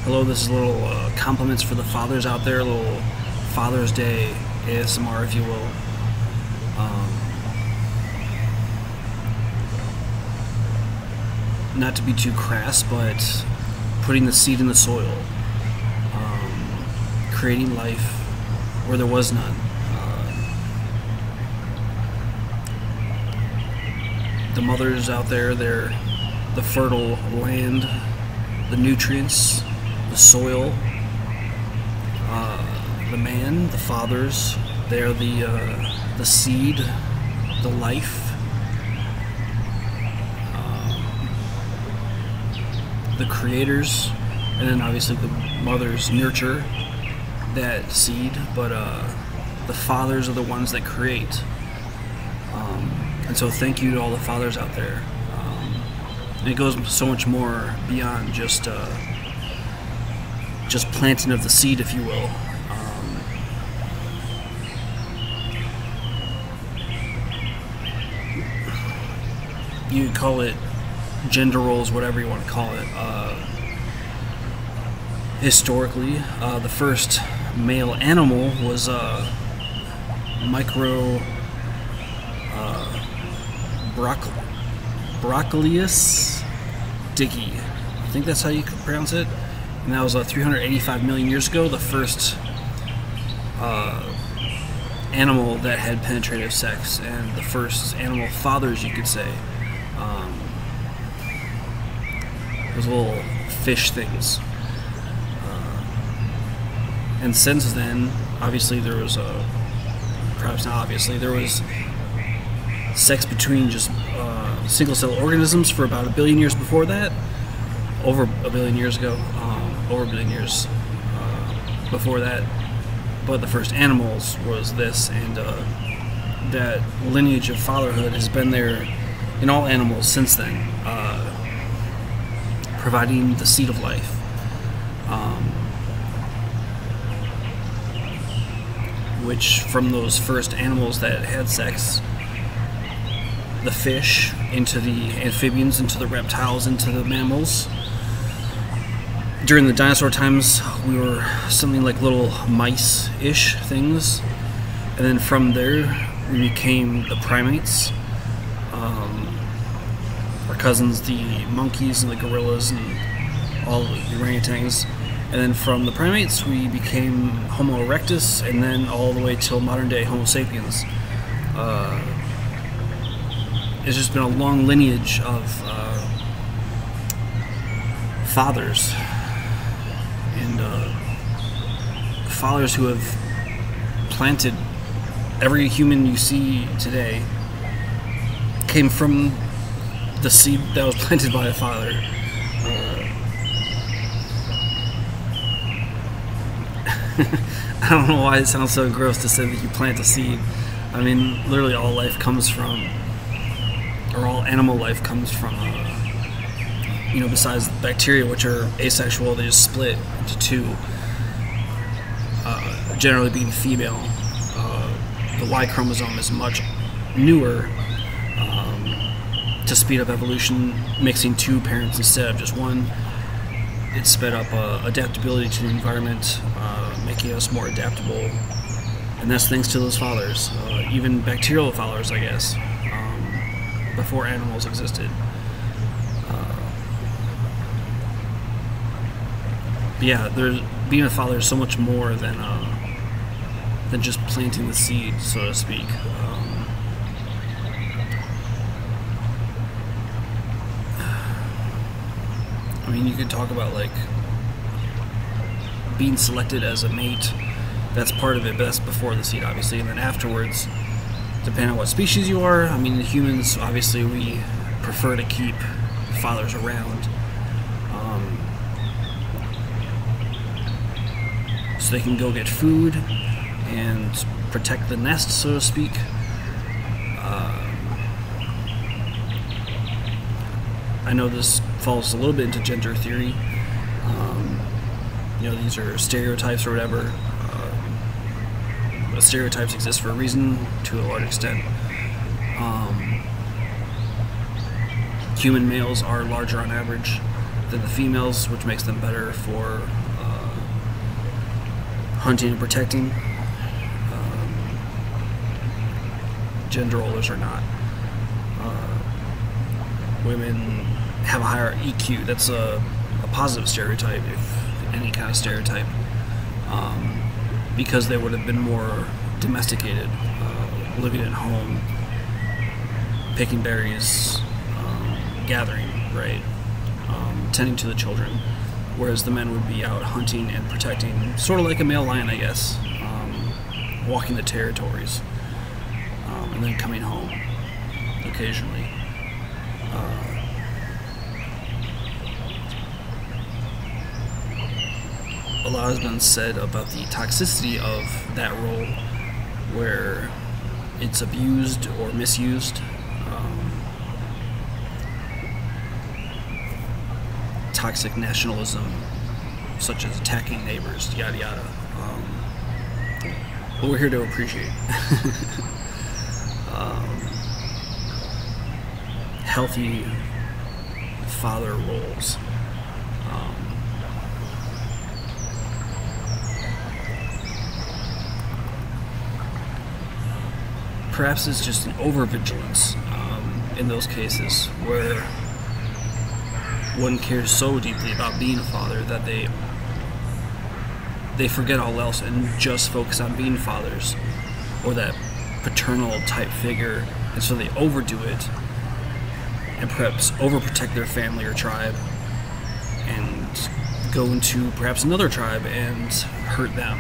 Hello, this is a little compliments for the fathers out there, a little Father's Day ASMR, if you will. Not to be too crass, but putting the seed in the soil, creating life where there was none. The mothers out there, they're the fertile land, the nutrients, the soil. The man, the fathers, they're the seed, the life. The creators, and then obviously the mothers nurture that seed, but the fathers are the ones that create. And so thank you to all the fathers out there. And it goes so much more beyond just planting of the seed, if you will. You could call it gender roles, whatever you want to call it. Historically, the first male animal was Broccoleus dickey. I think that's how you pronounce it. And that was 385 million years ago, the first animal that had penetrative sex, and the first animal fathers, you could say. Those little fish things. And since then, obviously there was perhaps not obviously, there was sex between just single-cell organisms for about 1 billion years before that. Over 1 billion years ago. Over 1 billion years before that. But the first animals was this, and that lineage of fatherhood has been there in all animals since then, providing the seed of life. Which, from those first animals that had sex, the fish, into the amphibians, into the reptiles, into the mammals. During the dinosaur times, we were something like little mice-ish things. And then from there, we became the primates. Our cousins, the monkeys and the gorillas and all the orangutans. And then from the primates, we became Homo erectus, and then all the way till modern day Homo sapiens. It's just been a long lineage of fathers, and fathers who have planted every human you see today came from the seed that was planted by a father. I don't know why it sounds so gross to say that you plant a seed. I mean, literally all life comes from, or all animal life comes from, besides bacteria, which are asexual, they just split into two, generally being female. The Y chromosome is much newer, to speed up evolution, mixing two parents instead of just one. It sped up adaptability to the environment, making us more adaptable, and that's thanks to those fathers, even bacterial fathers, I guess, before animals existed. But yeah, being a father is so much more than just planting the seed, so to speak. I mean, you could talk about, like, being selected as a mate. That's part of it, but that's before the seed, obviously. And then afterwards, depending on what species you are, I mean, the humans, obviously, we prefer to keep fathers around. So they can go get food and protect the nest, so to speak. I know this falls a little bit into gender theory. These are stereotypes or whatever. But stereotypes exist for a reason, to a large extent. Human males are larger on average. than the females, which makes them better for hunting and protecting. Gender rollers are not. Women have a higher EQ. That's a positive stereotype, if any kind of stereotype, because they would have been more domesticated, living at home, picking berries, gathering, right, tending to the children, whereas the men would be out hunting and protecting, sort of like a male lion, I guess, walking the territories, and then coming home occasionally. A lot has been said about the toxicity of that role, where it's abused or misused. Toxic nationalism, such as attacking neighbors, yada yada. But we're here to appreciate healthy father roles. Perhaps it's just an overvigilance in those cases where one cares so deeply about being a father that they forget all else and just focus on being fathers, or that paternal type figure, and so they overdo it and perhaps overprotect their family or tribe and go into perhaps another tribe and hurt them,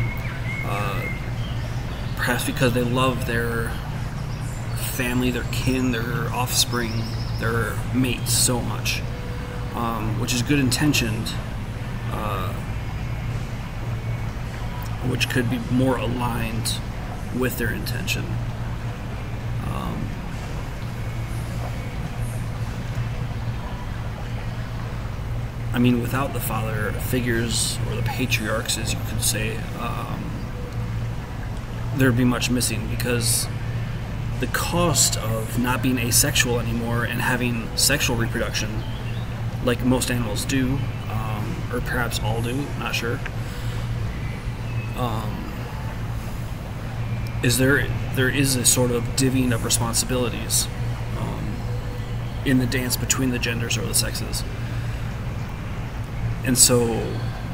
perhaps because they love their family, their kin, their offspring, their mates so much, which is good intentioned, which could be more aligned with their intention. I mean, without the father figures, or the patriarchs, as you could say, there'd be much missing, because the cost of not being asexual anymore and having sexual reproduction, like most animals do, or perhaps all do, not sure, is there is a sort of divvying of responsibilities in the dance between the genders or the sexes. And so,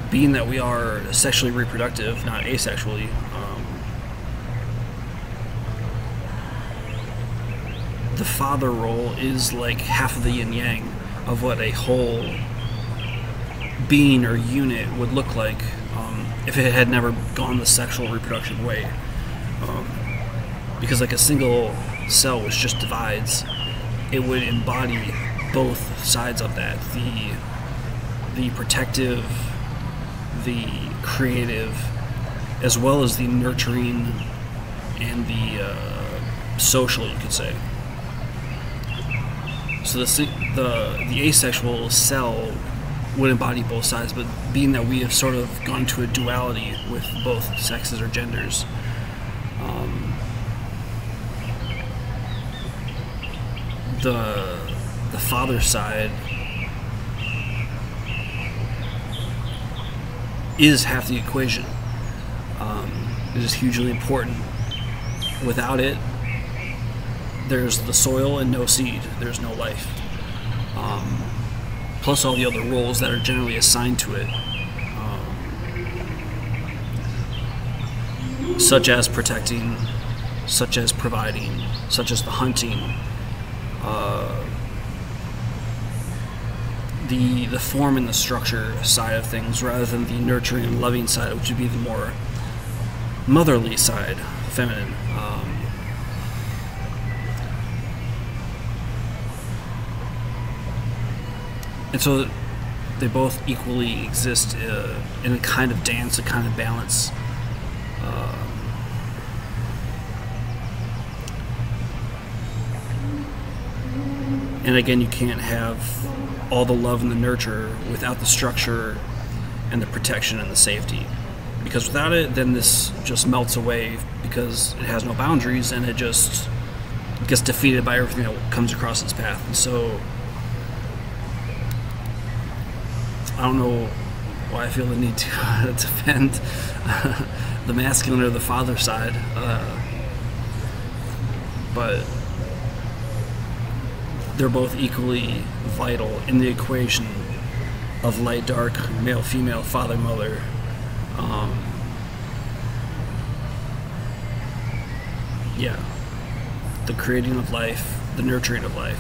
being that we are sexually reproductive, not asexually, the father role is like half of the yin-yang of what a whole being or unit would look like if it had never gone the sexual reproduction way. Because like a single cell which just divides, it would embody both sides of that, the protective, the creative, as well as the nurturing and the social, you could say. So the asexual cell would embody both sides, but being that we have sort of gone to a duality with both sexes or genders, the father side is half the equation. It is hugely important. Without it, there's the soil and no seed. There's no life. Plus all the other roles that are generally assigned to it, such as protecting, such as providing, such as the hunting, the form and the structure side of things, rather than the nurturing and loving side, which would be the more motherly side, feminine. And so they both equally exist in a kind of dance, a kind of balance. And again, you can't have all the love and the nurture without the structure and the protection and the safety. Because without it, then this just melts away, because it has no boundaries and it just gets defeated by everything that comes across its path. And so I don't know why I feel the need to defend the masculine or the father side, but they're both equally vital in the equation of light, dark, male, female, father, mother. Yeah, the creating of life, the nurturing of life.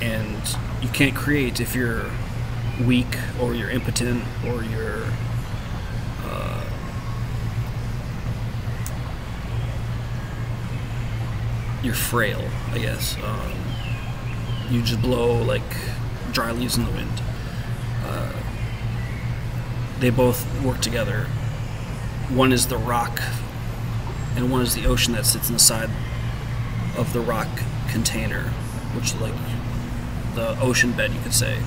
And you can't create if you're weak or you're impotent or you're frail, I guess. You just blow like dry leaves in the wind. They both work together. One is the rock and one is the ocean that sits inside of the rock container, which is like the ocean bed, you could say.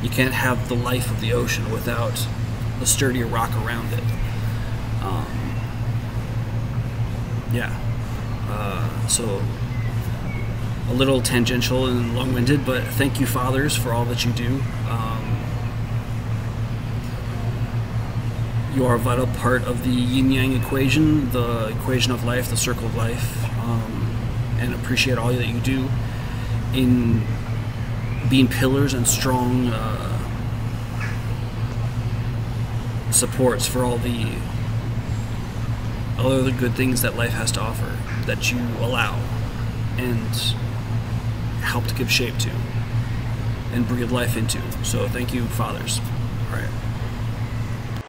You can't have the life of the ocean without the sturdy rock around it. So a little tangential and long-winded, but thank you, fathers, for all that you do. You are a vital part of the yin-yang equation, the equation of life, the circle of life, and appreciate all that you do in being pillars and strong supports for all the other good things that life has to offer, that you allow and help to give shape to and breathe life into. So thank you, fathers. All right.